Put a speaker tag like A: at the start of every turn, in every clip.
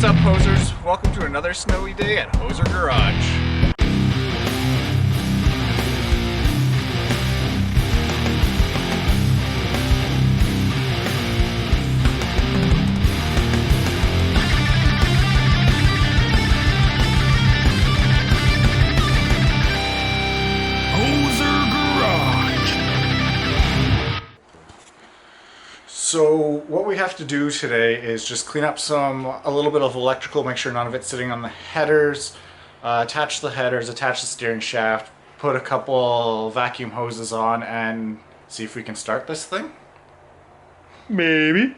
A: What's up, hosers? Welcome to another snowy day at Hoser Garage. So what we have to do today is just clean up a little bit of electrical, make sure none of it's sitting on the headers, attach the headers, attach the steering shaft, put a couple vacuum hoses on, and see if we can start this thing. Maybe.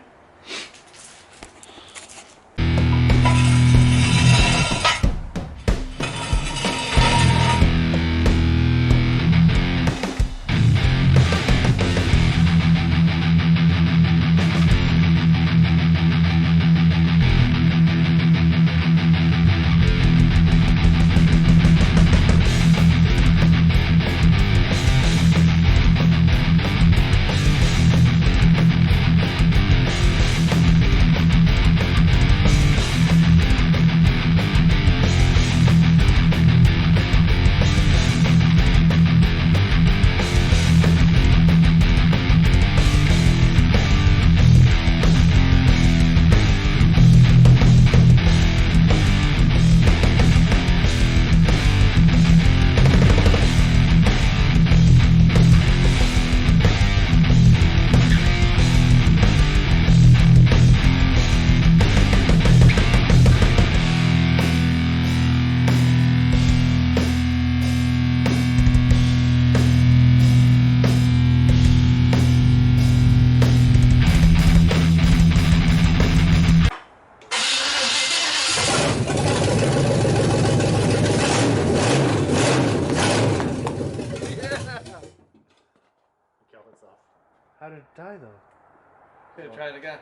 B: How did it die though?
C: Okay, try it again.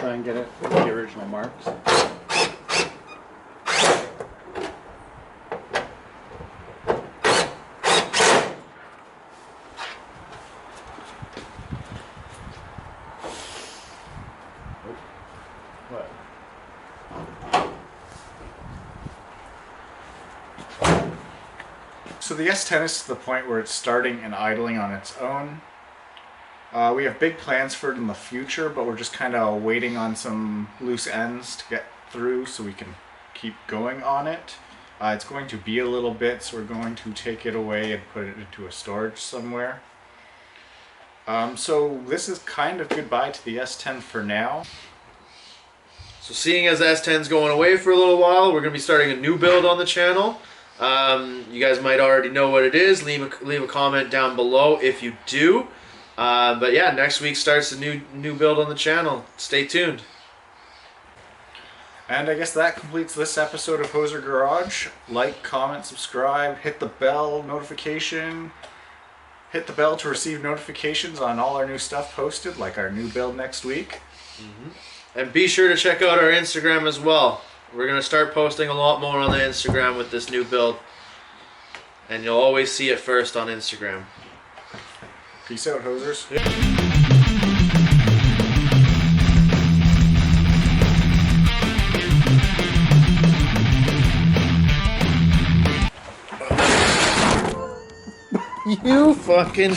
A: Try and get it with the original marks. What? So the S10 is to the point where it's starting and idling on its own. We have big plans for it in the future, but we're just kind of waiting on some loose ends to get through so we can keep going on it. It's going to be a little bit, so we're going to take it away and put it into a storage somewhere. So this is kind of goodbye to the S10 for now.
C: So seeing as S10's going away for a little while, we're going to be starting a new build on the channel. You guys might already know what it is. Leave a comment down below if you do. But yeah, next week starts a new build on the channel. Stay tuned.
A: And I guess that completes this episode of Hoser Garage. Like, comment, subscribe, hit the bell notification. Hit the bell to receive notifications on all our new stuff posted, like our new build next week.
C: And be sure to check out our Instagram as well. We're going to start posting a lot more on the Instagram with this new build. And you'll always see it first on Instagram.
A: Peace out, hosers.
C: You fucking